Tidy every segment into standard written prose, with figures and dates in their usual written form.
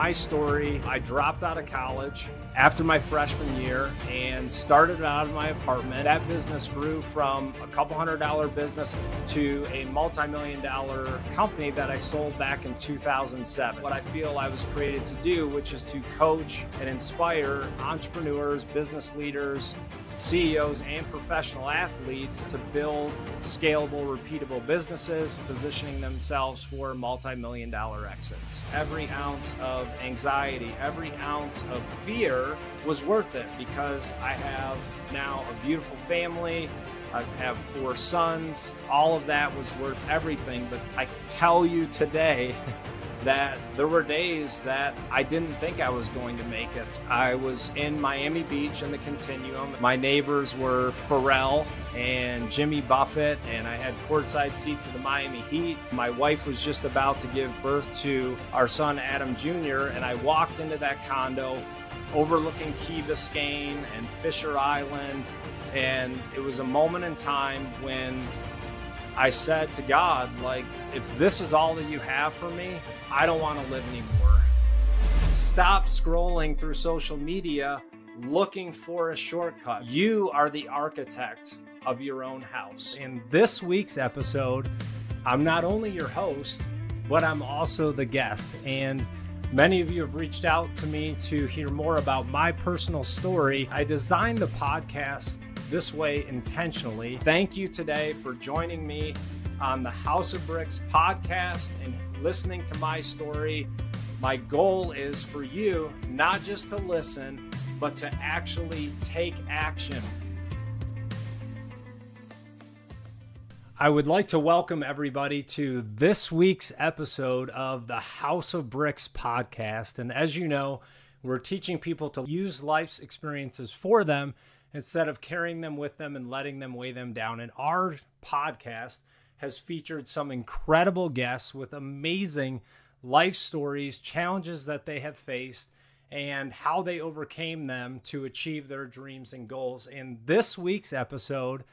My story, I dropped out of college after my freshman year and started out of my apartment. That business grew from a couple $100 business to a multi-million-dollar company that I sold back in 2007. What I feel I was created to do, which is to coach and inspire entrepreneurs, business leaders, CEOs, and professional athletes to build scalable, repeatable businesses, positioning themselves for multi-million-dollar exits. Every ounce of anxiety, every ounce of fear was worth it because I have now a beautiful family. I have 4 sons. All of that was worth everything. But I tell you today that there were days that I didn't think I was going to make it. I was in Miami Beach in the Continuum. My neighbors were Pharrell and Jimmy Buffett, and I had courtside seats of the Miami Heat. My wife was just about to give birth to our son Adam Jr., and I walked into that condo overlooking Key Biscayne and Fisher Island, and it was a moment in time when I said to God, like, if this is all that you have for me, I don't want to live anymore. Stop scrolling through social media looking for a shortcut. You are the architect of your own house. In this week's episode, I'm not only your host, but I'm also the guest. And many of you have reached out to me to hear more about my personal story. I designed the podcast this way intentionally. Thank you today for joining me on the House of Bricks podcast and listening to my story. My goal is for you not just to listen, but to actually take action. I would like to welcome everybody to this week's episode of the House of Bricks podcast. And as you know, we're teaching people to use life's experiences for them instead of carrying them with them and letting them weigh them down. And our podcast has featured some incredible guests with amazing life stories, challenges that they have faced, and how they overcame them to achieve their dreams and goals. In this week's episode,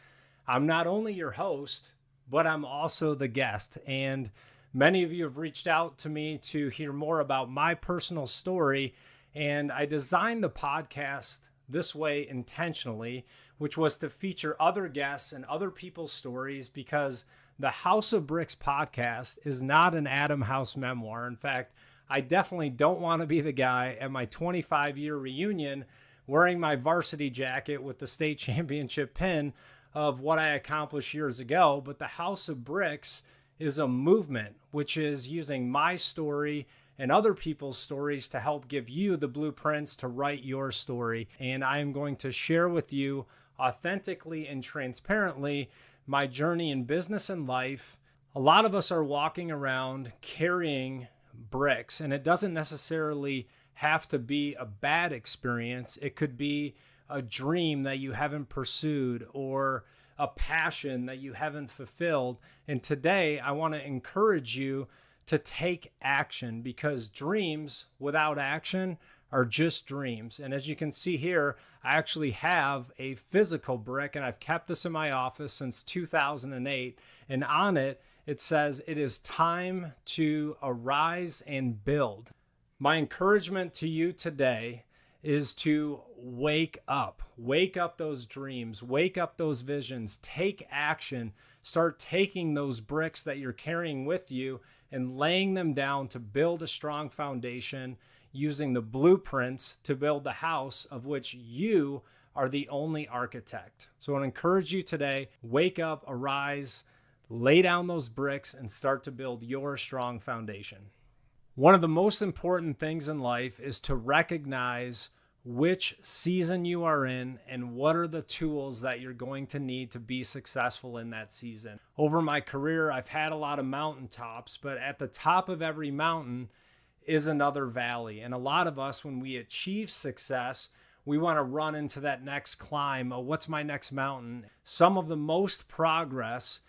I'm not only your host, but I'm also the guest. And many of you have reached out to me to hear more about my personal story. And I designed the podcast this way intentionally, which was to feature other guests and other people's stories, because the House of Bricks podcast is not an Adam House memoir. In fact, I definitely don't want to be the guy at my 25-year reunion wearing my varsity jacket with the state championship pin of what I accomplished years ago. But the House of Bricks is a movement, which is using my story and other people's stories to help give you the blueprints to write your story. And I am going to share with you authentically and transparently my journey in business and life. A lot of us are walking around carrying bricks, and it doesn't necessarily have to be a bad experience. It could be a dream that you haven't pursued or a passion that you haven't fulfilled. And today I want to encourage you to take action, because dreams without action are just dreams. And as you can see here, I actually have a physical brick, and I've kept this in my office since 2008. And on it, it says, "It is time to arise and build." My encouragement to you today is to wake up those dreams, wake up those visions, take action, start taking those bricks that you're carrying with you and laying them down to build a strong foundation, using the blueprints to build the house of which you are the only architect. So I want to encourage you today, wake up, arise, lay down those bricks, and start to build your strong foundation. One of the most important things in life is to recognize which season you are in and what are the tools that you're going to need to be successful in that season. Over my career, I've had a lot of mountaintops, but at the top of every mountain is another valley. And a lot of us, when we achieve success, we want to run into that next climb. Oh, what's my next mountain? Some of the most progress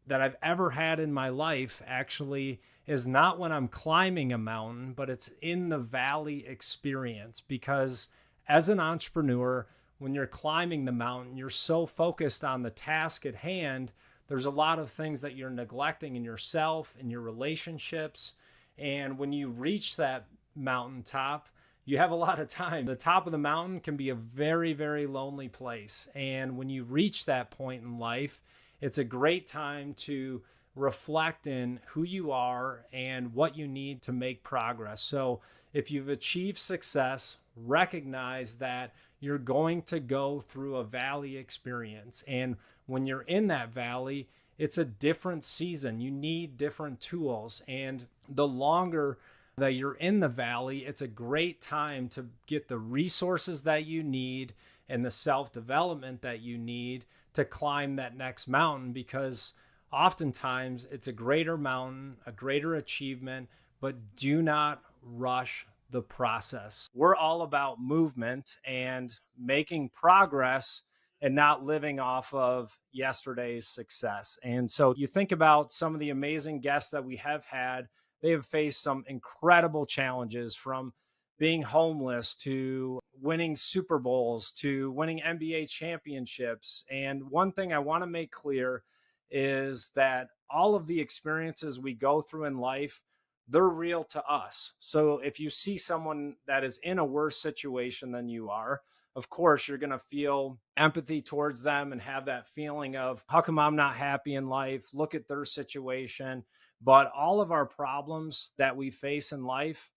that I've ever had in my life actually is not when I'm climbing a mountain, but it's in the valley experience. Because as an entrepreneur, when you're climbing the mountain, you're so focused on the task at hand, there's a lot of things that you're neglecting in yourself, in your relationships. And when you reach that mountaintop, you have a lot of time. The top of the mountain can be a very, very lonely place. And when you reach that point in life, it's a great time to reflect in who you are and what you need to make progress. So if you've achieved success, recognize that you're going to go through a valley experience. And when you're in that valley, it's a different season. You need different tools. And the longer that you're in the valley, it's a great time to get the resources that you need and the self-development that you need to climb that next mountain, because oftentimes it's a greater mountain, a greater achievement, but do not rush the process. We're all about movement and making progress and not living off of yesterday's success. And so you think about some of the amazing guests that we have had, they have faced some incredible challenges, from being homeless to winning Super Bowls to winning NBA championships. And one thing I want to make clear is that all of the experiences we go through in life, they're real to us. So if you see someone that is in a worse situation than you are, of course, you're going to feel empathy towards them and have that feeling of, how come I'm not happy in life? Look at their situation. But all of our problems that we face in life,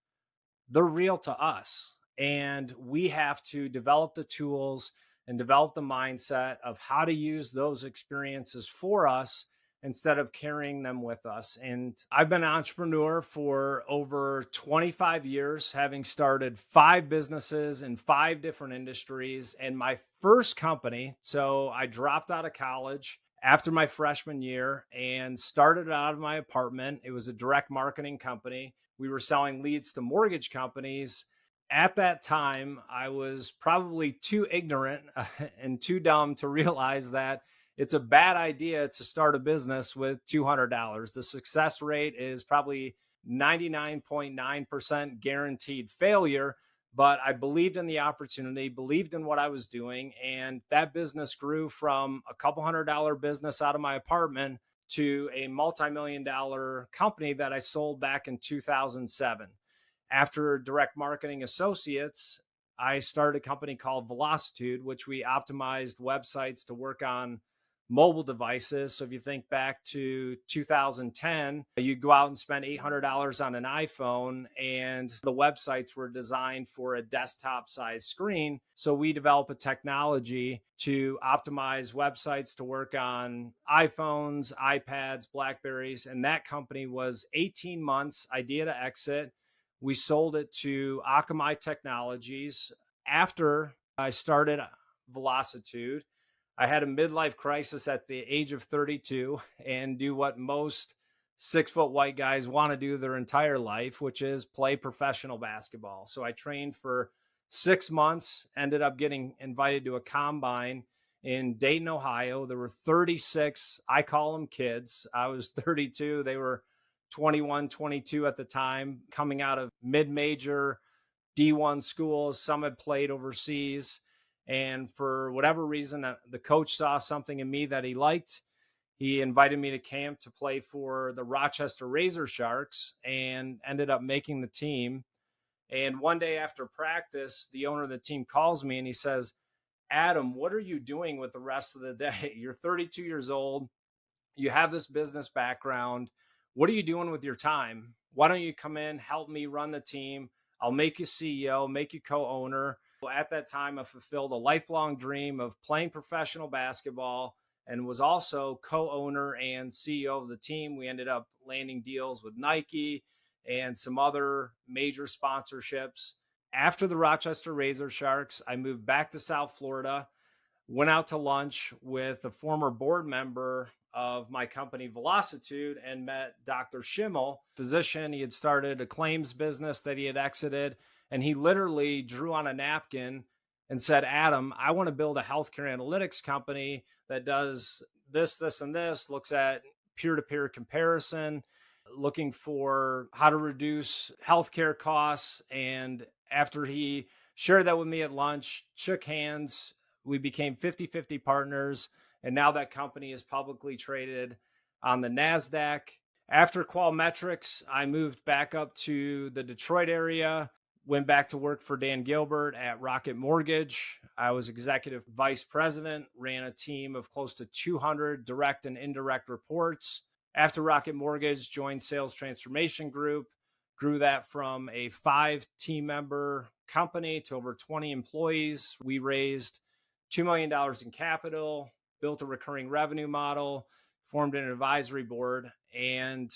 they're real to us. And we have to develop the tools and develop the mindset of how to use those experiences for us instead of carrying them with us. And I've been an entrepreneur for over 25 years, having started 5 businesses in 5 different industries. And my first company, so I dropped out of college after my freshman year and started out of my apartment. It was a direct marketing company. We were selling leads to mortgage companies. At that time, I was probably too ignorant and too dumb to realize that it's a bad idea to start a business with $200. The success rate is probably 99.9% guaranteed failure. But I believed in the opportunity, believed in what I was doing. And that business grew from a couple $100 business out of my apartment to a multi-million-dollar company that I sold back in 2007. After Direct Marketing Associates, I started a company called Velocitude, which we optimized websites to work on mobile devices. So if you think back to 2010, you go out and spend $800 on an iPhone, and the websites were designed for a desktop size screen. So we developed a technology to optimize websites to work on iPhones, iPads, Blackberries. And that company was 18 months idea to exit. We sold it to Akamai Technologies. After I started Velocitude, I had a midlife crisis at the age of 32 and do what most 6-foot white guys want to do their entire life, which is play professional basketball. So I trained for 6 months, ended up getting invited to a combine in Dayton, Ohio. There were 36, I call them kids. I was 32. They were 21, 22 at the time, coming out of mid-major D1 schools. Some had played overseas. And for whatever reason, the coach saw something in me that he liked. He invited me to camp to play for the Rochester Razor Sharks and ended up making the team. And one day after practice, the owner of the team calls me and he says, "Adam, what are you doing with the rest of the day? You're 32 years old. You have this business background. What are you doing with your time? Why don't you come in, help me run the team? I'll make you CEO, make you co-owner." At that time, I fulfilled a lifelong dream of playing professional basketball and was also co-owner and CEO of the team. We ended up landing deals with Nike and some other major sponsorships. After the Rochester Razor Sharks, I moved back to South Florida, went out to lunch with a former board member of my company Velocitude and met Dr. Schimmel, physician. He had started a claims business that he had exited. And he literally drew on a napkin and said, "Adam, I want to build a healthcare analytics company that does this, this, and this, looks at peer-to-peer comparison, looking for how to reduce healthcare costs." And after he shared that with me at lunch, shook hands, we became 50-50 partners. And now that company is publicly traded on the NASDAQ. After Qualmetrics, I moved back up to the Detroit area, went back to work for Dan Gilbert at Rocket Mortgage. I was executive vice president, ran a team of close to 200 direct and indirect reports. After Rocket Mortgage, joined Sales Transformation Group, grew that from a 5 team member company to over 20 employees. We raised $2 million in capital, built a recurring revenue model, formed an advisory board, and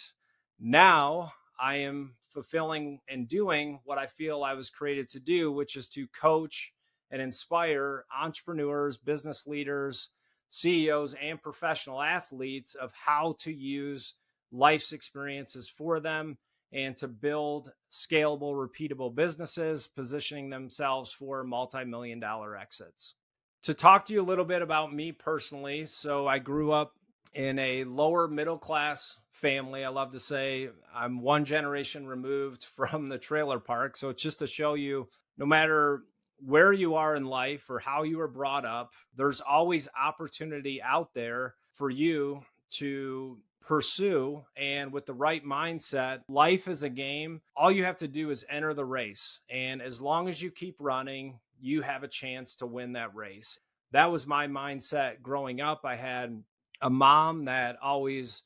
now I am fulfilling and doing what I feel I was created to do, which is to coach and inspire entrepreneurs, business leaders, CEOs, and professional athletes of how to use life's experiences for them and to build scalable, repeatable businesses, positioning themselves for multi-million dollar exits. To talk to you a little bit about me personally, so I grew up in a lower middle class family. I love to say I'm one generation removed from the trailer park. So it's just to show you, no matter where you are in life or how you were brought up, there's always opportunity out there for you to pursue. And with the right mindset, life is a game. All you have to do is enter the race. And as long as you keep running, you have a chance to win that race. That was my mindset growing up. I had a mom that always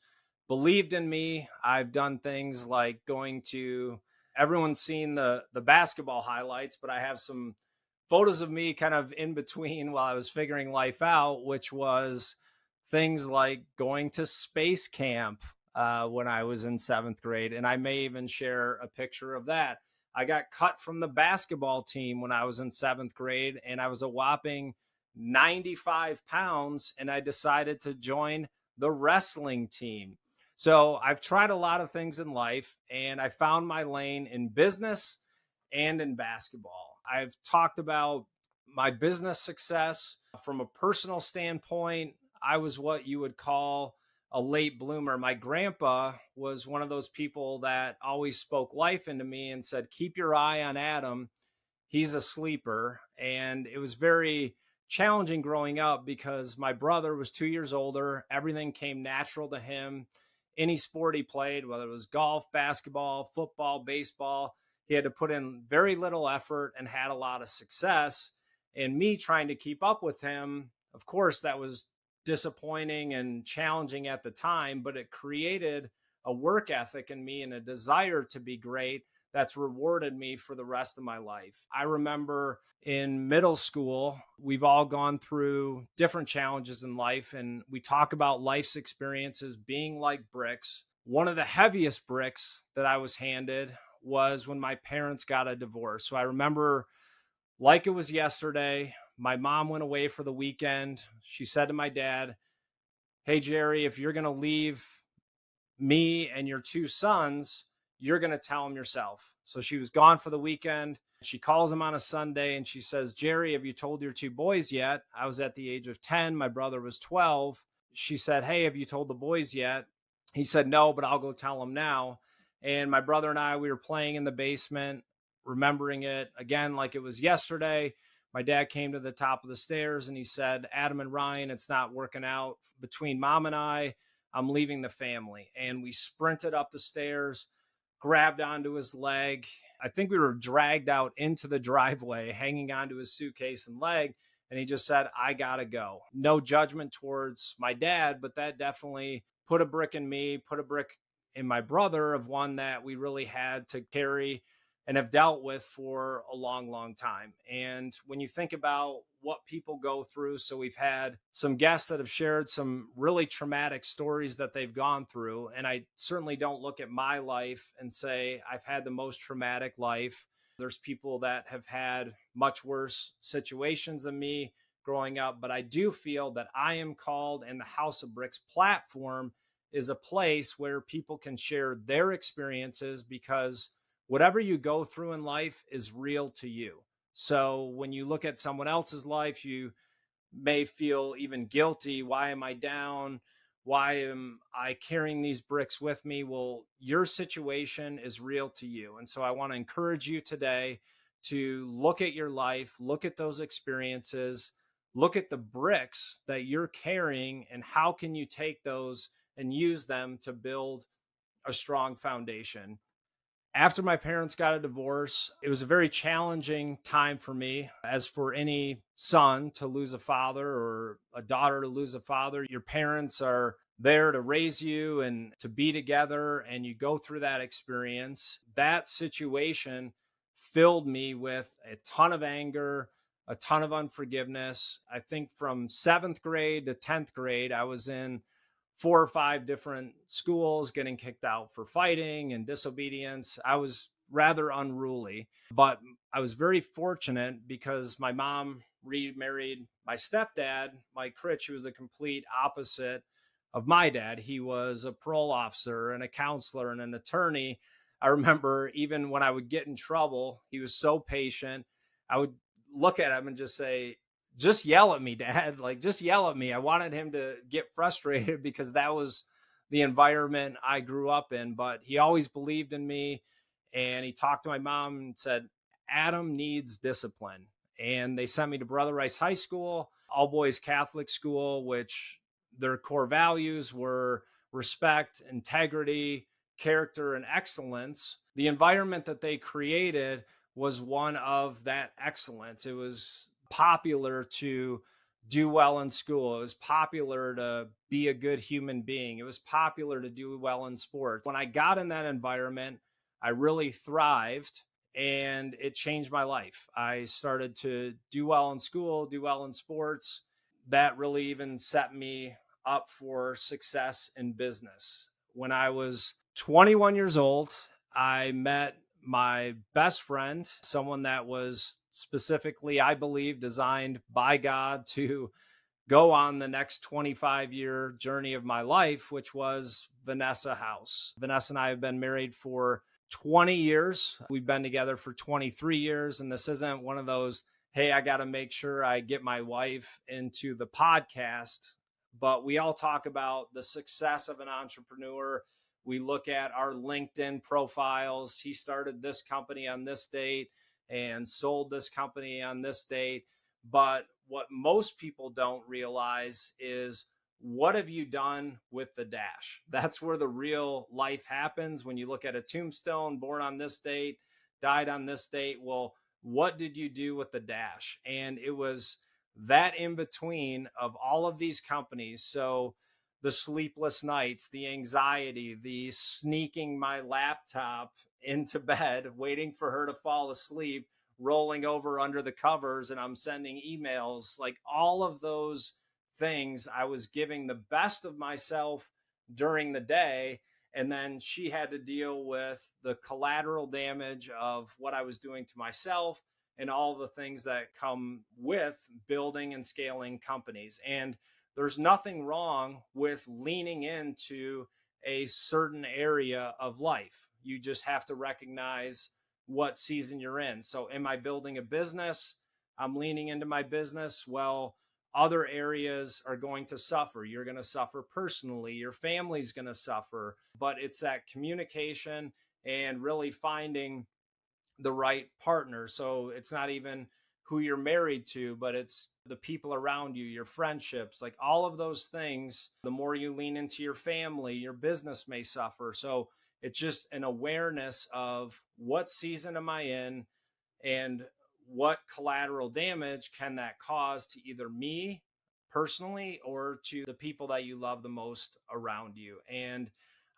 believed in me. I've done things like going to, everyone's seen the basketball highlights, but I have some photos of me kind of in between while I was figuring life out, which was things like going to space camp when I was in 7th grade. And I may even share a picture of that. I got cut from the basketball team when I was in 7th grade, and I was a whopping 95 pounds, and I decided to join the wrestling team. So I've tried a lot of things in life, and I found my lane in business and in basketball. I've talked about my business success from a personal standpoint. I was what you would call a late bloomer. My grandpa was one of those people that always spoke life into me and said, keep your eye on Adam. He's a sleeper. And it was very challenging growing up because my brother was 2 years older. Everything came natural to him. Any sport he played, whether it was golf, basketball, football, baseball, he had to put in very little effort and had a lot of success. And me trying to keep up with him, of course, that was disappointing and challenging at the time, but it created a work ethic in me and a desire to be great that's rewarded me for the rest of my life. I remember in middle school, we've all gone through different challenges in life, and we talk about life's experiences being like bricks. One of the heaviest bricks that I was handed was when my parents got a divorce. So I remember like it was yesterday. My mom went away for the weekend. She said to my dad, hey, Jerry, if you're going to leave me and your 2 sons, you're going to tell them yourself. So she was gone for the weekend. She calls him on a Sunday and she says, Jerry, have you told your 2 boys yet? I was at the age of 10. My brother was 12. She said, hey, have you told the boys yet? He said, no, but I'll go tell them now. And my brother and I, we were playing in the basement, remembering it again like it was yesterday. My dad came to the top of the stairs and he said, Adam and Ryan, it's not working out between mom and I. I'm leaving the family. And we sprinted up the stairs, grabbed onto his leg. I think we were dragged out into the driveway, hanging onto his suitcase and leg. And he just said, I got to go. No judgment towards my dad, but that definitely put a brick in me, put a brick in my brother of one that we really had to carry and have dealt with for a long, long time. And when you think about what people go through, so we've had some guests that have shared some really traumatic stories that they've gone through. And I certainly don't look at my life and say I've had the most traumatic life. There's people that have had much worse situations than me growing up, but I do feel that I am called, and the House of Bricks platform is a place where people can share their experiences, because whatever you go through in life is real to you. So when you look at someone else's life, you may feel even guilty. Why am I down? Why am I carrying these bricks with me? Well, your situation is real to you. And so I want to encourage you today to look at your life, look at those experiences, look at the bricks that you're carrying, and how can you take those and use them to build a strong foundation. After my parents got a divorce, it was a very challenging time for me. As for any son to lose a father or a daughter to lose a father, your parents are there to raise you and to be together, and you go through that experience. That situation filled me with a ton of anger, a ton of unforgiveness. I think from seventh grade to 10th grade, I was in 4 or 5 different schools, getting kicked out for fighting and disobedience. I was rather unruly, but I was very fortunate because my mom remarried my stepdad, Mike Critch, who was a complete opposite of my dad. He was a parole officer and a counselor and an attorney. I remember even when I would get in trouble, he was so patient. I would look at him and just say, just yell at me, dad. Like, just yell at me. I wanted him to get frustrated because that was the environment I grew up in. But he always believed in me. And he talked to my mom and said, Adam needs discipline. And they sent me to Brother Rice High School, all boys Catholic school, which their core values were respect, integrity, character, and excellence. The environment that they created was one of that excellence. It was popular to do well in school. It was popular to be a good human being. It was popular to do well in sports. When I got in that environment, I really thrived and it changed my life. I started to do well in school, do well in sports. That really even set me up for success in business. When I was 21 years old, I met my best friend, someone that was specifically, I believe, designed by God to go on the next 25-year journey of my life, which was Vanessa House. Vanessa and I have been married for 20 years. We've been together for 23 years. And this isn't one of those, hey, I got to make sure I get my wife into the podcast. But we all talk about the success of an entrepreneur. We look at our LinkedIn profiles. He started this company on this date and sold this company on this date. But what most people don't realize is, what have you done with the dash? That's where the real life happens. When you look at a tombstone, born on this date, died on this date. Well, what did you do with the dash? And it was that in between of all of these companies. So the sleepless nights, the anxiety, the sneaking my laptop into bed, waiting for her to fall asleep, rolling over under the covers, and I'm sending emails, like all of those things. I was giving the best of myself during the day. And then she had to deal with the collateral damage of what I was doing to myself and all the things that come with building and scaling companies. And there's nothing wrong with leaning into a certain area of life. You just have to recognize what season you're in. So am I building a business? I'm leaning into my business. Well, other areas are going to suffer. You're going to suffer personally. Your family's going to suffer. But it's that communication and really finding the right partner. So it's not even who you're married to, but it's the people around you, your friendships, like all of those things. The more you lean into your family, your business may suffer. So it's just an awareness of what season am I in and what collateral damage can that cause to either me personally or to the people that you love the most around you. And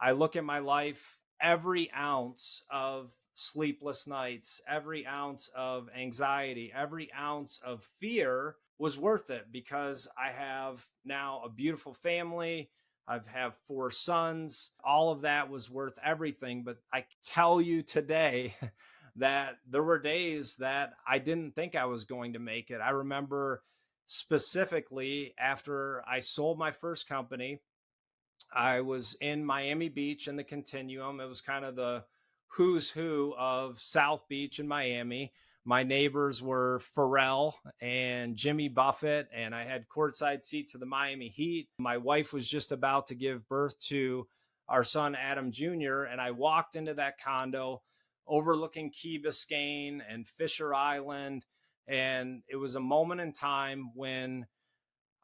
I look at my life, every ounce of sleepless nights, every ounce of anxiety, every ounce of fear was worth it, because I have now a beautiful family. I have 4 sons. All of that was worth everything. But I tell you today that there were days that I didn't think I was going to make it. I remember specifically after I sold my first company, I was in Miami Beach in the Continuum. It was kind of the who's who of South Beach in Miami. My neighbors were Pharrell and Jimmy Buffett, and I had courtside seats to the Miami Heat. My wife was just about to give birth to our son, Adam Jr., and I walked into that condo overlooking Key Biscayne and Fisher Island. And it was a moment in time when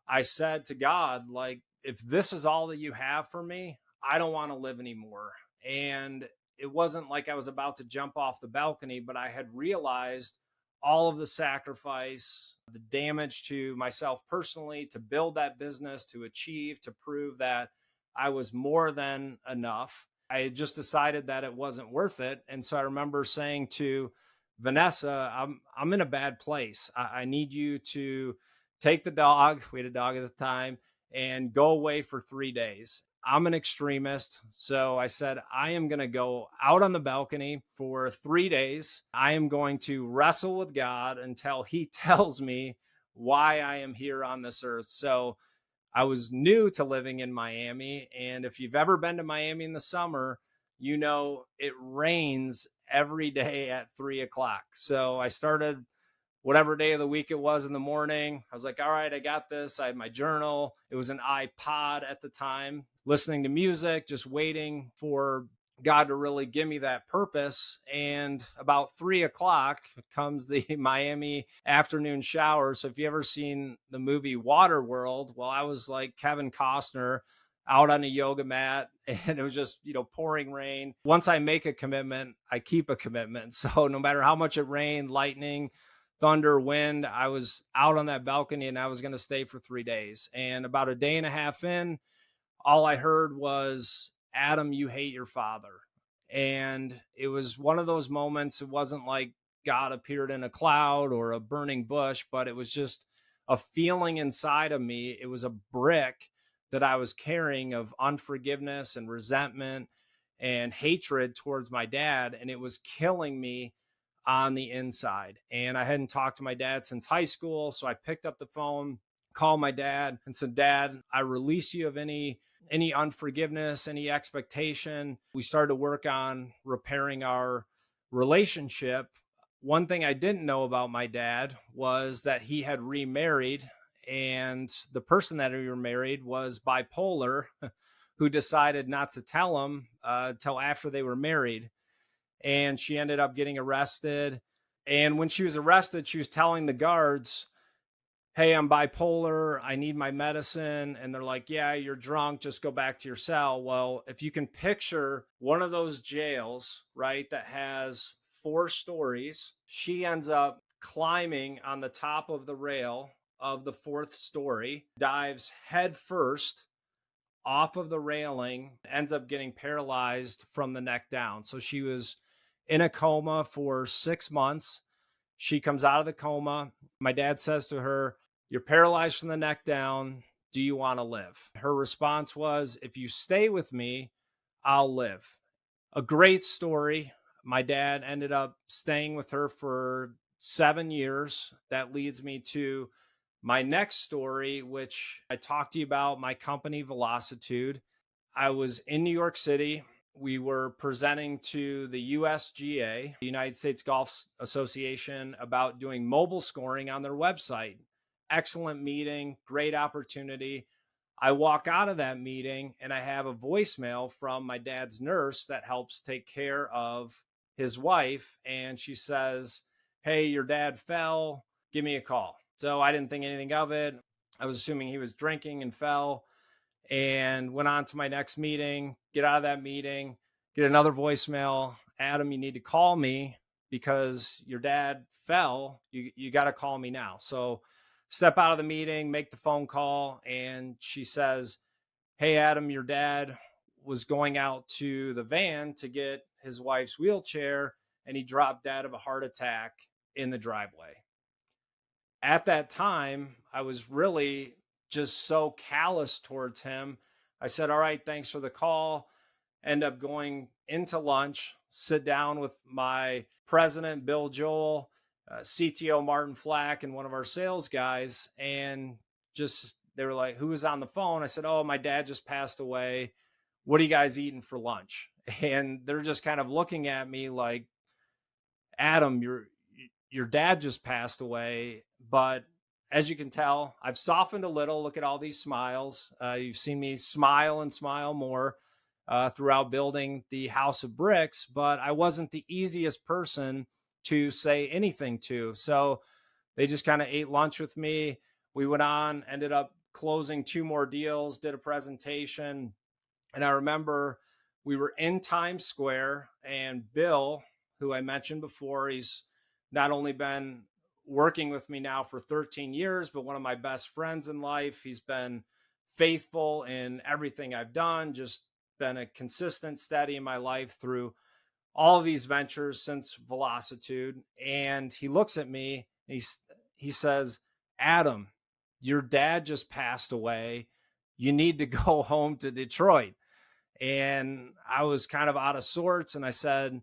I said to God, like, if this is all that you have for me, I don't want to live anymore. And it wasn't like I was about to jump off the balcony, but I had realized all of the sacrifice, the damage to myself personally, to build that business, to achieve, to prove that I was more than enough. I had just decided that it wasn't worth it. And so I remember saying to Vanessa, I'm in a bad place. I need you to take the dog. We had a dog at the time, and go away for 3 days. I'm an extremist. So I said, I am going to go out on the balcony for 3 days. I am going to wrestle with God until he tells me why I am here on this earth. So I was new to living in Miami. And if you've ever been to Miami in the summer, you know it rains every day at 3 o'clock. So I started whatever day of the week it was in the morning. I was like, all right, I got this. I had my journal. It was an iPod at the time, listening to music, just waiting for God to really give me that purpose. And about 3 o'clock comes the Miami afternoon shower. So if you ever seen the movie Waterworld, well, I was like Kevin Costner out on a yoga mat, and it was just, pouring rain. Once I make a commitment, I keep a commitment. So no matter how much it rained, lightning, thunder, wind, I was out on that balcony, and I was going to stay for 3 days. And about a day and a half in, all I heard was, Adam, you hate your father. And it was one of those moments. It wasn't like God appeared in a cloud or a burning bush, but it was just a feeling inside of me. It was a brick that I was carrying of unforgiveness and resentment and hatred towards my dad. And it was killing me on the inside. And I hadn't talked to my dad since high school. So I picked up the phone, called my dad, and said, Dad, I release you of any unforgiveness, any expectation. We started to work on repairing our relationship. One thing I didn't know about my dad was that he had remarried, and the person that he remarried was bipolar, who decided not to tell him till after they were married. And she ended up getting arrested. And when she was arrested, she was telling the guards, hey, I'm bipolar. I need my medicine. And they're like, yeah, you're drunk. Just go back to your cell. Well, if you can picture one of those jails, right, that has 4 stories, she ends up climbing on the top of the rail of the 4th story, dives head first off of the railing, ends up getting paralyzed from the neck down. So she was in a coma for 6 months. She comes out of the coma. My dad says to her, you're paralyzed from the neck down. Do you want to live? Her response was, if you stay with me, I'll live. A great story. My dad ended up staying with her for 7 years. That leads me to my next story, which I talked to you about, my company, Velocitude. I was in New York City. We were presenting to the USGA, the United States Golf Association, about doing mobile scoring on their website. Excellent meeting, great opportunity. I walk out of that meeting and I have a voicemail from my dad's nurse that helps take care of his wife. And she says, hey, your dad fell. Give me a call. So I didn't think anything of it. I was assuming he was drinking and fell, and went on to my next meeting, get out of that meeting, get another voicemail. Adam, you need to call me because your dad fell. You got to call me now. So step out of the meeting, make the phone call. And she says, hey, Adam, your dad was going out to the van to get his wife's wheelchair, and he dropped dead of a heart attack in the driveway. At that time, I was really just so callous towards him. I said, all right, thanks for the call. End up going into lunch, sit down with my president, Bill Joel, CTO Martin Flack, and one of our sales guys. And just, they were like, who was on the phone? I said, oh, my dad just passed away. What are you guys eating for lunch? And they're just kind of looking at me like, Adam, your dad just passed away. But as you can tell, I've softened a little. Look at all these smiles. You've seen me smile and smile more throughout building the house of bricks, but I wasn't the easiest person to say anything to. So they just kind of ate lunch with me. We went on, ended up closing 2 more deals, did a presentation. And I remember We were in Times Square, and Bill, who I mentioned before, he's not only been working with me now for 13 years, but one of my best friends in life. He's been faithful in everything I've done, just been a consistent, steady in my life through all of these ventures since Velocitude. And he looks at me and he says, Adam, your dad just passed away. You need to go home to Detroit. And I was kind of out of sorts. And I said,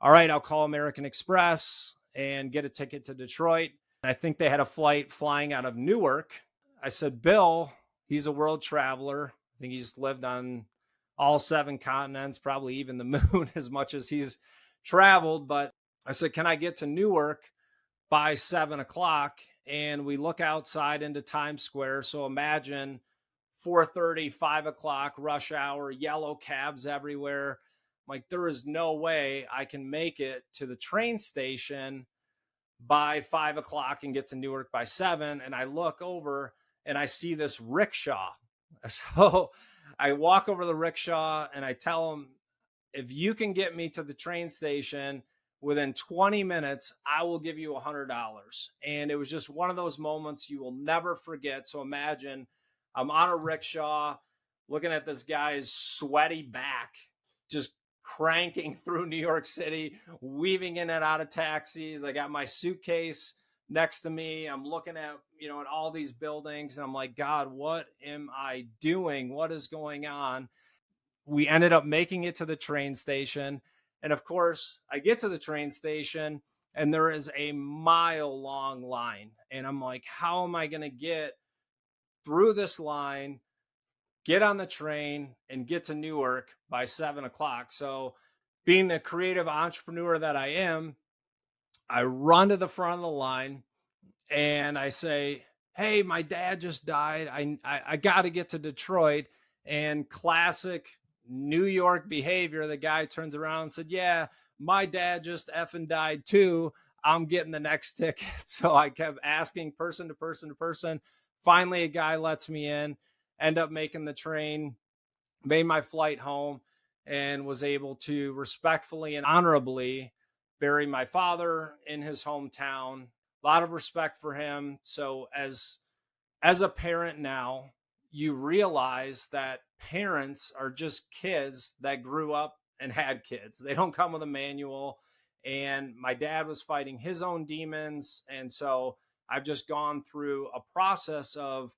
all right, I'll call American Express and get a ticket to Detroit. And I think they had a flight flying out of Newark. I said, Bill, he's a world traveler. I think he's lived on all 7 continents, probably even the moon as much as he's traveled. But I said, can I get to Newark by 7 o'clock? And we look outside into Times Square. So imagine 4:30, 5 o'clock, rush hour, yellow cabs everywhere. Like, there is no way I can make it to the train station by 5 o'clock and get to Newark by 7. And I look over and I see this rickshaw. So I walk over the rickshaw and I tell him, if you can get me to the train station within 20 minutes, I will give you $100. And it was just one of those moments you will never forget. So imagine I'm on a rickshaw looking at this guy's sweaty back, just cranking through New York City, weaving in and out of taxis. I got my suitcase next to me. I'm looking at, at all these buildings, and I'm like, God, what am I doing? What is going on? We ended up making it to the train station. And of course, I get to the train station and there is a mile-long line. And I'm like, how am I going to get through this line, get on the train, and get to Newark by 7 o'clock? So being the creative entrepreneur that I am, I run to the front of the line and I say, hey, my dad just died. I got to get to Detroit. And classic New York behavior, the guy turns around and said, yeah, my dad just effing died too. I'm getting the next ticket. So I kept asking person to person to person. Finally, a guy lets me in, end up making the train, made my flight home, and was able to respectfully and honorably bury my father in his hometown. A lot of respect for him. So as a parent now, you realize that parents are just kids that grew up and had kids. They don't come with a manual. And my dad was fighting his own demons. And so I've just gone through a process of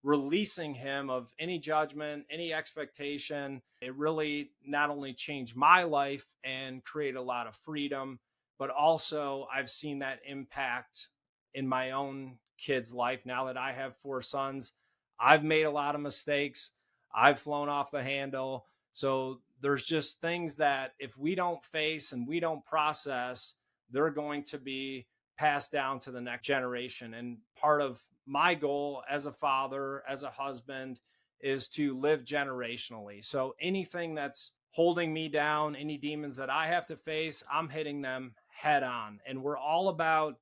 releasing him of any judgment, any expectation. It really not only changed my life and created a lot of freedom, but also I've seen that impact in my own kid's life. Now that I have 4 sons, I've made a lot of mistakes. I've flown off the handle. So there's just things that if we don't face and we don't process, they're going to be passed down to the next generation. And part of my goal as a father, as a husband, is to live generationally. So anything that's holding me down, any demons that I have to face, I'm hitting them head on. And we're all about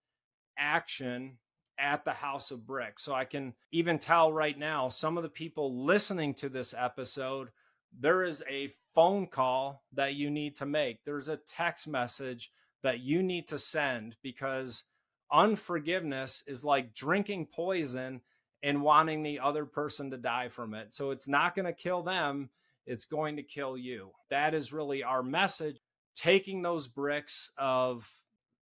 action at the House of Bricks. So I can even tell right now, some of the people listening to this episode, there is a phone call that you need to make. There's a text message that you need to send, because unforgiveness is like drinking poison and wanting the other person to die from it. So it's not going to kill them. It's going to kill you. That is really our message. Taking those bricks of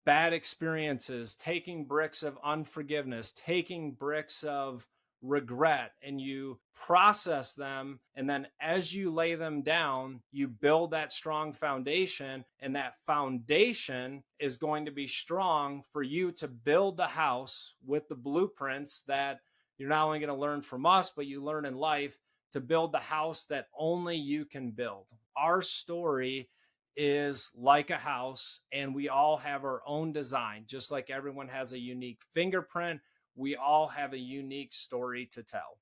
bad experiences, taking bricks of unforgiveness, taking bricks of regret, and you process them. And then as you lay them down, you build that strong foundation, and that foundation is going to be strong for you to build the house with the blueprints that you're not only going to learn from us, but you learn in life, to build the house that only you can build. Our story is like a house, and we all have our own design. Just like everyone has a unique fingerprint, we all have a unique story to tell.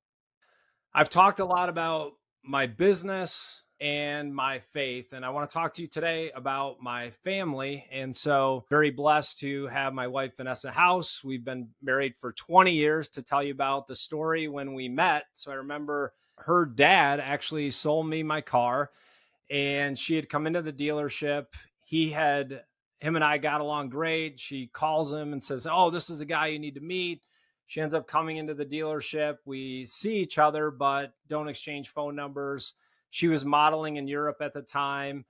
I've talked a lot about my business and my faith, and I want to talk to you today about my family. And so very blessed to have my wife, Vanessa House. We've been married for 20 years. To tell you about the story when we met, so I remember her dad actually sold me my car. and she had come into the dealership. Him and I got along great. She calls him and says, "Oh, this is a guy you need to meet." She ends up coming into the dealership. We see each other, but don't exchange phone numbers. She was modeling in Europe at the time.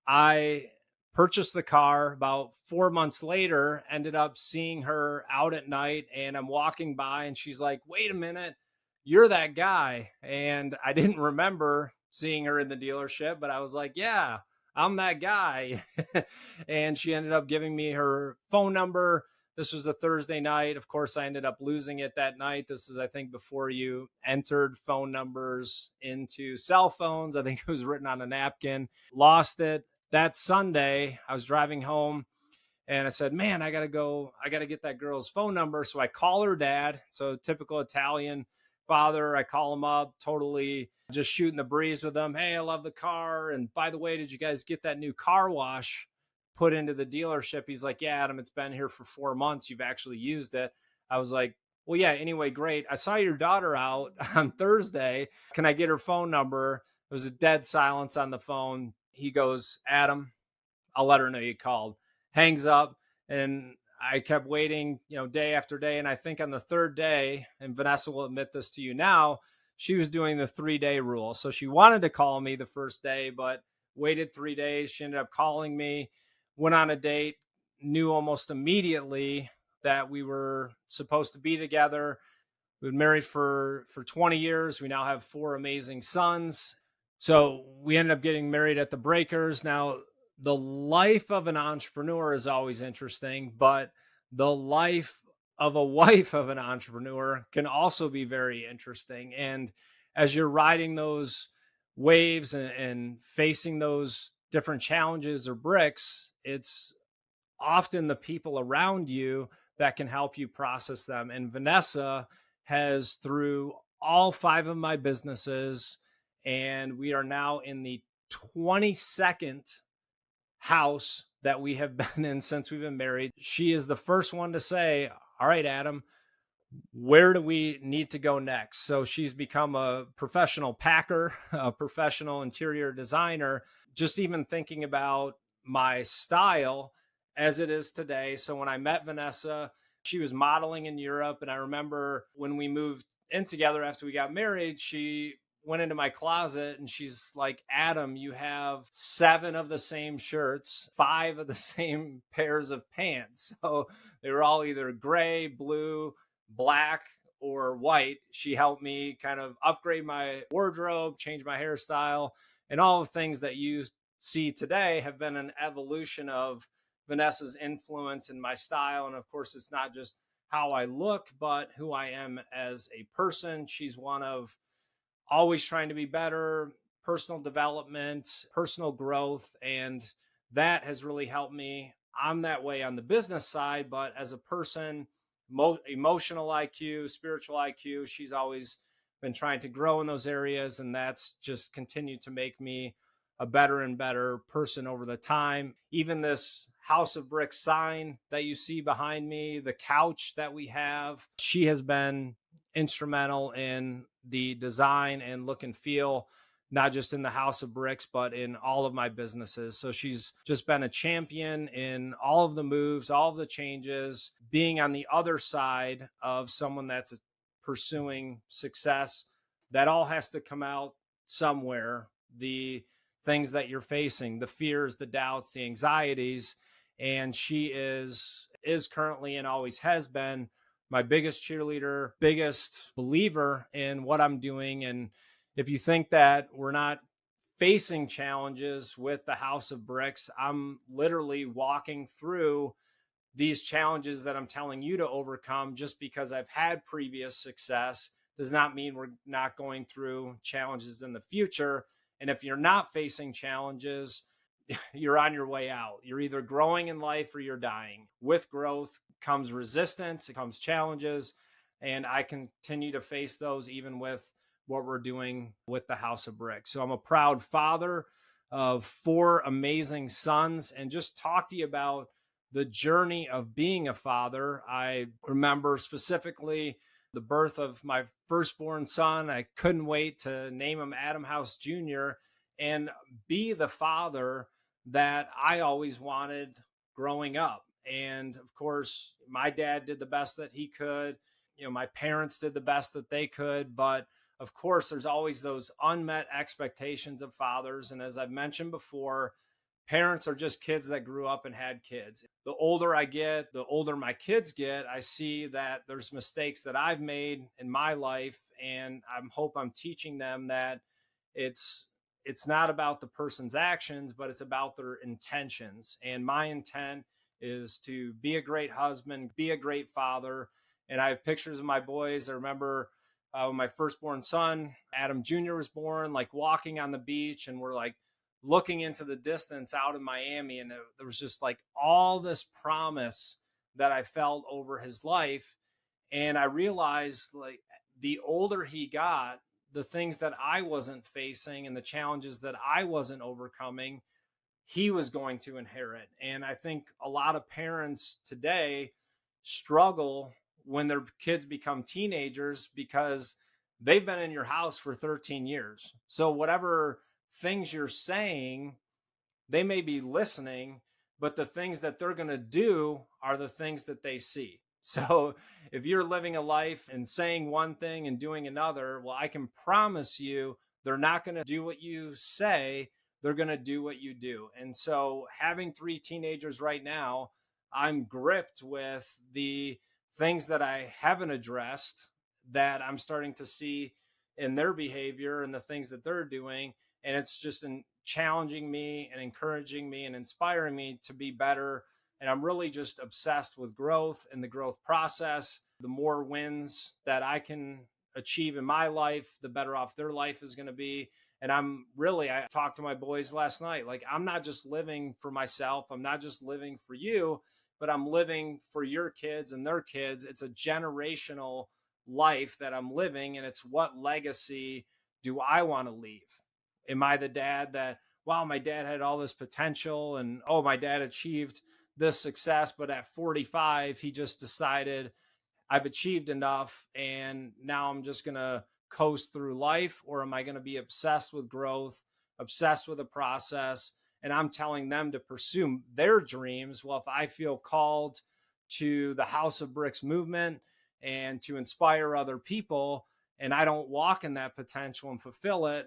I purchased the car about 4 months later, ended up seeing her out at night, and I'm walking by and she's like, "Wait a minute, you're that guy." And I didn't remember seeing her in the dealership, but I was like, "Yeah, I'm that guy." And she ended up giving me her phone number. This was a Thursday night. Of course, I ended up losing it that night. This is, I think, before you entered phone numbers into cell phones. I think it was written on a napkin. Lost it. That Sunday, I was driving home and I said, "Man, I got to get that girl's phone number." So I call her dad. So typical Italian father. I call him up, totally just shooting the breeze with him. "Hey, I love the car. And by the way, did you guys get that new car wash put into the dealership?" He's like, "Yeah, Adam, it's been here for 4 months. You've actually used it." I was like, "Well, yeah, anyway, great. I saw your daughter out on Thursday. Can I get her phone number?" There was a dead silence on the phone. He goes, "Adam, I'll let her know you called." Hangs up, and I kept waiting, day after day. And I think on the third day, and Vanessa will admit this to you now, she was doing the 3-day rule. So she wanted to call me the first day, but waited 3 days. She ended up calling me, went on a date, knew almost immediately that we were supposed to be together. We've been married for 20 years. We now have 4 amazing sons. So we ended up getting married at the Breakers. Now, the life of an entrepreneur is always interesting, but the life of a wife of an entrepreneur can also be very interesting. And as you're riding those waves and facing those different challenges or bricks, it's often the people around you that can help you process them. And Vanessa has, through all 5 of my businesses, and we are now in the 22nd house that we have been in since we've been married. She is the first one to say, "All right, Adam, where do we need to go next?" So she's become a professional packer, a professional interior designer, just even thinking about my style as it is today. So when I met Vanessa, she was modeling in Europe. And I remember when we moved in together after we got married, she went into my closet and she's like, "Adam, you have 7 of the same shirts, 5 of the same pairs of pants." So they were all either gray, blue, black, or white. She helped me kind of upgrade my wardrobe, change my hairstyle, and all the things that you see today have been an evolution of Vanessa's influence in my style. And of course, it's not just how I look, but who I am as a person. She's one of always trying to be better, personal development, personal growth. And that has really helped me. I'm that way on the business side, but as a person, emotional IQ, spiritual IQ, she's always been trying to grow in those areas. And that's just continued to make me a better and better person over the time. Even this House of Brick sign that you see behind me, the couch that we have, she has been instrumental in the design and look and feel, not just in the House of Bricks, but in all of my businesses. So she's just been a champion in all of the moves, all of the changes, being on the other side of someone that's pursuing success. That all has to come out somewhere. The things that you're facing, the fears, the doubts, the anxieties. And she is currently and always has been my biggest cheerleader, biggest believer in what I'm doing. And if you think that we're not facing challenges with the House of Bricks, I'm literally walking through these challenges that I'm telling you to overcome. Just because I've had previous success does not mean we're not going through challenges in the future. And if you're not facing challenges, you're on your way out. You're either growing in life or you're dying. With growth comes resistance, it comes challenges, and I continue to face those even with what we're doing with the House of Bricks. So I'm a proud father of 4 amazing sons, and just talk to you about the journey of being a father. I remember specifically the birth of my firstborn son. I couldn't wait to name him Adam House Jr., and be the father that I always wanted growing up. And of course, my dad did the best that he could. My parents did the best that they could. But of course, there's always those unmet expectations of fathers. And as I've mentioned before, parents are just kids that grew up and had kids. The older I get, the older my kids get, I see that there's mistakes that I've made in my life. And I hope I'm teaching them that it's it's not about the person's actions, but it's about their intentions. And my intent is to be a great husband, be a great father. And I have pictures of my boys. I remember when my firstborn son, Adam Jr., was born, like walking on the beach, and we're like looking into the distance out in Miami. And there was just like all this promise that I felt over his life. And I realized, like, the older he got, the things that I wasn't facing and the challenges that I wasn't overcoming, he was going to inherit. And I think a lot of parents today struggle when their kids become teenagers because they've been in your house for 13 years. So whatever things you're saying, they may be listening, but the things that they're going to do are the things that they see. So if you're living a life and saying one thing and doing another, well, I can promise you they're not going to do what you say. They're going to do what you do. And so having 3 teenagers right now, I'm gripped with the things that I haven't addressed that I'm starting to see in their behavior and the things that they're doing. And it's just challenging me and encouraging me and inspiring me to be better. And I'm really just obsessed with growth and the growth process. The more wins that I can achieve in my life, the better off their life is going to be. And I talked to my boys last night, like, I'm not just living for myself. I'm not just living for you, but I'm living for your kids and their kids. It's a generational life that I'm living. And it's, what legacy do I want to leave? Am I the dad that, wow, my dad had all this potential and, oh, my dad achieved this success, but at 45, he just decided I've achieved enough and now I'm just going to coast through life? Or am I going to be obsessed with growth, obsessed with the process? And I'm telling them to pursue their dreams. Well, if I feel called to the House of Bricks movement and to inspire other people, and I don't walk in that potential and fulfill it,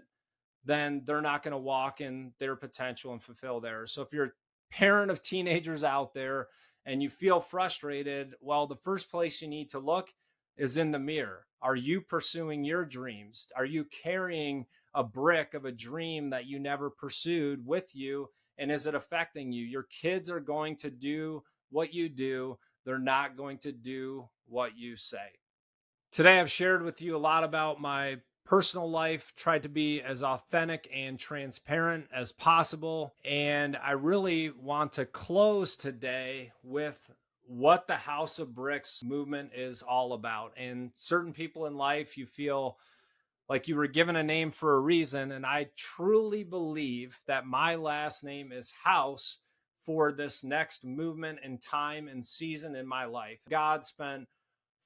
then they're not going to walk in their potential and fulfill theirs. So if you're a parent of teenagers out there and you feel frustrated, well, the first place you need to look is in the mirror. Are you pursuing your dreams? Are you carrying a brick of a dream that you never pursued with you? And is it affecting you? Your kids are going to do what you do. They're not going to do what you say. Today, I've shared with you a lot about my personal life, tried to be as authentic and transparent as possible. And I really want to close today with what the House of Bricks movement is all about. And certain people in life, you feel like you were given a name for a reason. And I truly believe that my last name is House for this next movement and time and season in my life. God spent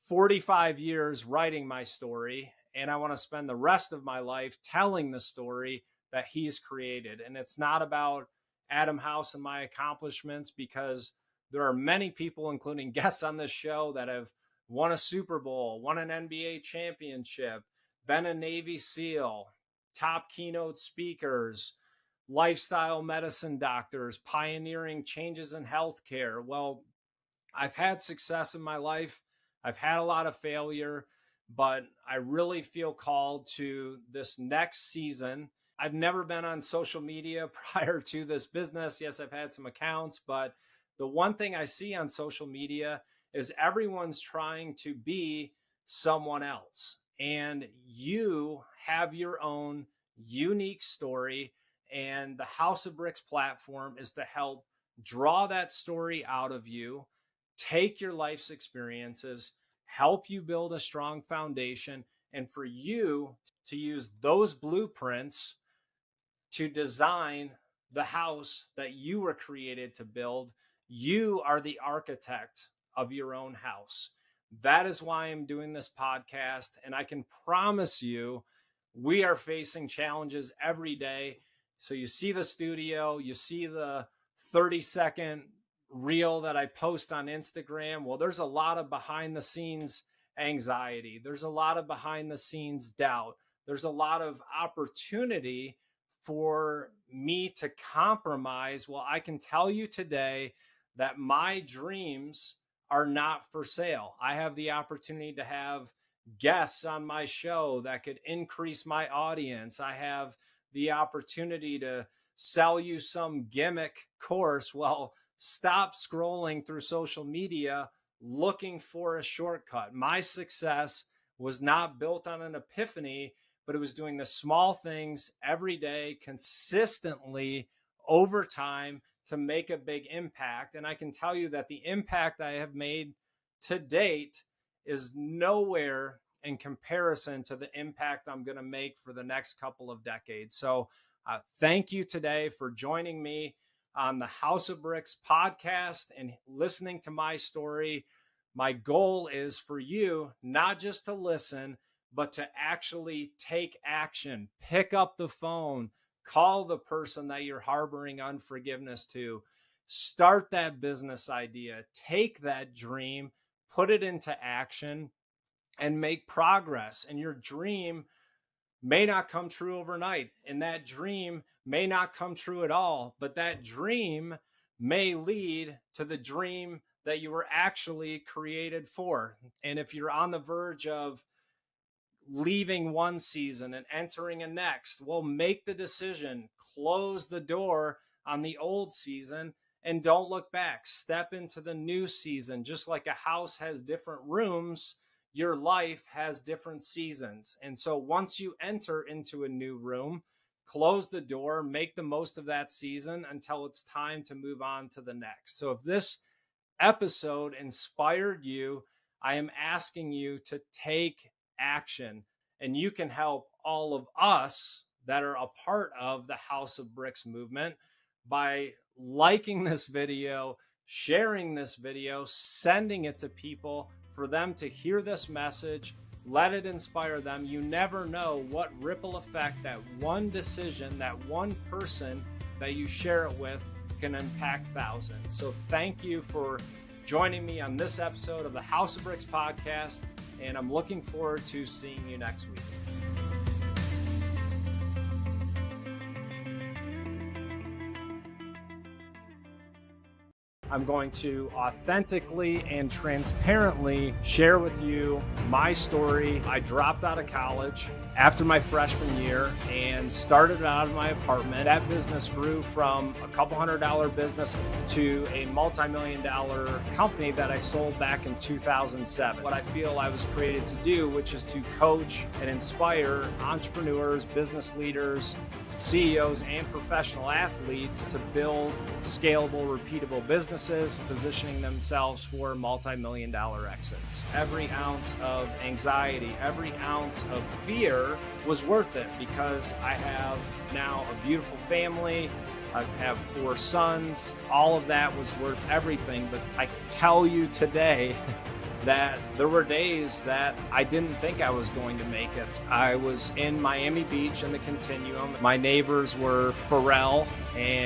45 years writing my story, and I want to spend the rest of my life telling the story that he's created. And it's not about Adam House and my accomplishments, because there are many people, including guests on this show, that have won a Super Bowl, won an NBA championship, been a Navy SEAL, top keynote speakers, lifestyle medicine doctors, pioneering changes in healthcare. Well, I've had success in my life. I've had a lot of failure, but I really feel called to this next season. I've never been on social media prior to this business. Yes, I've had some accounts, but the one thing I see on social media is everyone's trying to be someone else. And you have your own unique story. And the House of Bricks platform is to help draw that story out of you, take your life's experiences, help you build a strong foundation, and for you to use those blueprints to design the house that you were created to build. You are the architect of your own house. That is why I'm doing this podcast. And I can promise you, we are facing challenges every day. So you see the studio, you see the 30-second reel that I post on Instagram. Well, there's a lot of behind the scenes anxiety. There's a lot of behind the scenes doubt. There's a lot of opportunity for me to compromise. Well, I can tell you today that my dreams are not for sale. I have the opportunity to have guests on my show that could increase my audience. I have the opportunity to sell you some gimmick course. Well, stop scrolling through social media looking for a shortcut. My success was not built on an epiphany, but it was doing the small things every day, consistently over time to make a big impact. And I can tell you that the impact I have made to date is nowhere in comparison to the impact I'm going to make for the next couple of decades. So thank you today for joining me on the House of Bricks podcast and listening to my story. My goal is for you not just to listen, but to actually take action. Pick up the phone, call the person that you're harboring unforgiveness to, start that business idea, take that dream, put it into action, and make progress. And your dream may not come true overnight, and that dream may not come true at all, but that dream may lead to the dream that you were actually created for. And if you're on the verge of leaving one season and entering a next, well, make the decision, close the door on the old season, and don't look back. Step into the new season. Just like a house has different rooms, your life has different seasons. And so once you enter into a new room, close the door, make the most of that season until it's time to move on to the next. So if this episode inspired you, I am asking you to take action, and you can help all of us that are a part of the House of Bricks movement by liking this video, sharing this video, sending it to people for them to hear this message. Let it inspire them. You never know what ripple effect that one decision, that one person that you share it with can impact thousands. So thank you for joining me on this episode of the House of Bricks podcast, and I'm looking forward to seeing you next week. I'm going to authentically and transparently share with you my story. I dropped out of college after my freshman year and started out of my apartment. That business grew from a couple $100 business to a multi-million-dollar company that I sold back in 2007. What I feel I was created to do, which is to coach and inspire entrepreneurs, business leaders, CEOs, and professional athletes to build scalable, repeatable businesses, positioning themselves for multi-million-dollar exits. Every ounce of anxiety, every ounce of fear was worth it because I have now a beautiful family. I have 4 sons. All of that was worth everything. But I can tell you today that there were days that I didn't think I was going to make it. I was in Miami Beach in the Continuum. My neighbors were Pharrell and